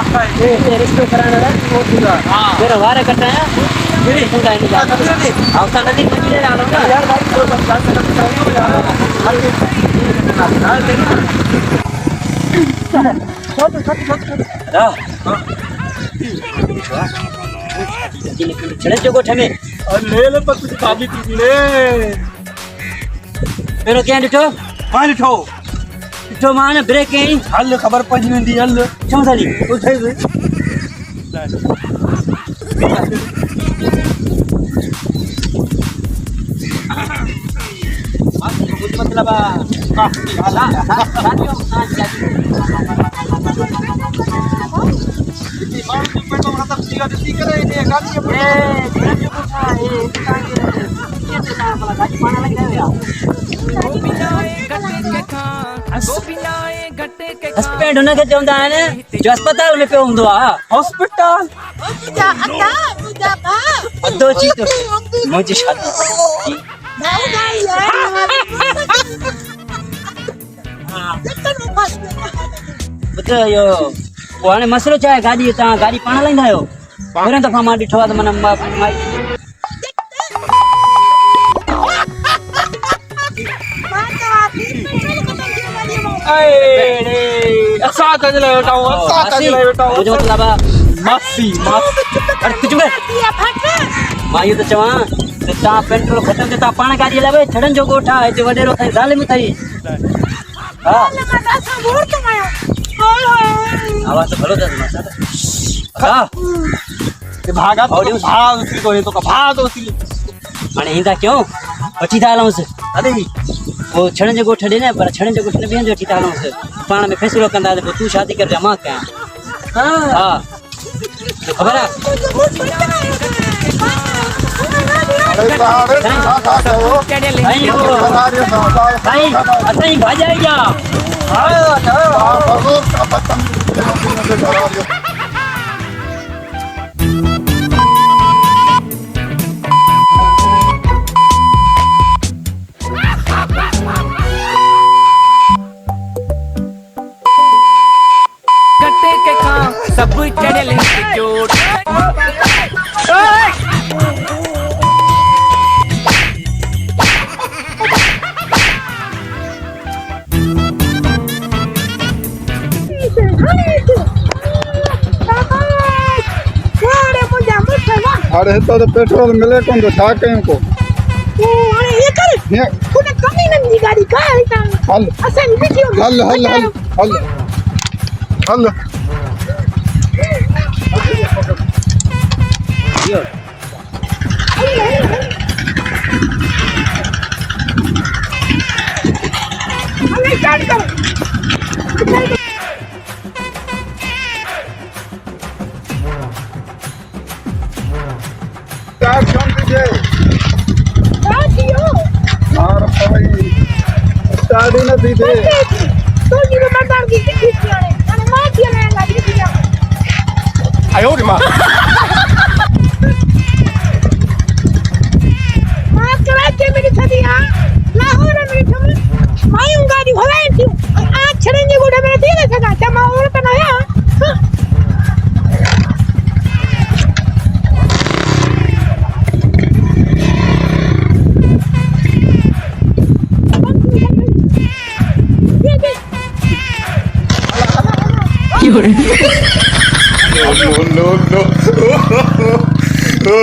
रिश्तो कराना है वो पूरा मेरा वारे कटना है मेरी पूरा नहीं जाता आवता नदी में ले आ लो ना यार भाई तो सब साथ से बताओ यार चले जो गोठे में ले ले पर कुछ काबी ले मेरो क्या डिठो हां डिठो डिठो माने ब्रेक है हल खबर पज में दी हल क्यों साली उठे से मतलब हस्बैंड होने के चवंदा आहिनि जो अस्पताल में पियो हूंदो आहे हॉस्पिटल अधो जी तो मुंहिंजी शादी ॿुधो इहो पोइ हाणे मसइलो छा आहे गाॾी तव्हां गाॾी पाण हलाईंदा आहियो पहिरियों दफ़ा मां ॾिठो आहे त माना मुंहिंजो मतिलबु आहे मासी मासी अरे कुझु बि मां इहो त चवां त तव्हां पेट्रोल ख़तमु थियो तव्हां पाण गाॾी हलायो छड़नि जो ॻोठु आहे हिते वॾेरो अथई ज़ालिम अथई हा आवाज़ तो भलो था हाँ ये भागा तो भाग उसी को ये तो का भाग उसी माने इंदा क्यों वठी था हलाऊं से अरे वो छड़न जो गोठ ॾे न पर छड़न जो गोठ न बिहन जो वठी था हलाऊं से पाण में फैसलो कंदा त तू शादी कर जा मां कयां हां तो खबर है भाई असाई भाजा गया कटे के खां सब चढ़ल चोट अरे तो पेट्रोल मिले कौन तो छा कयूं को अरे ये कर तूने कमी नंदी गाड़ी का है हल असन वीडियो हल हल हल हल हल यो अरे चल कर चार शाम दीजिए दियो मार भाई स्टार्ट न दीजिए तो ये मर्दार की किसी ने अरे मां दिया ना गाड़ी दिया आयो रे मां मां कराची मेरी छदी हां लाहौर मेरी छम मायूं गाड़ी भलाई थी आ छड़े जे गोडे में दे न सका त मां और पे ना no no no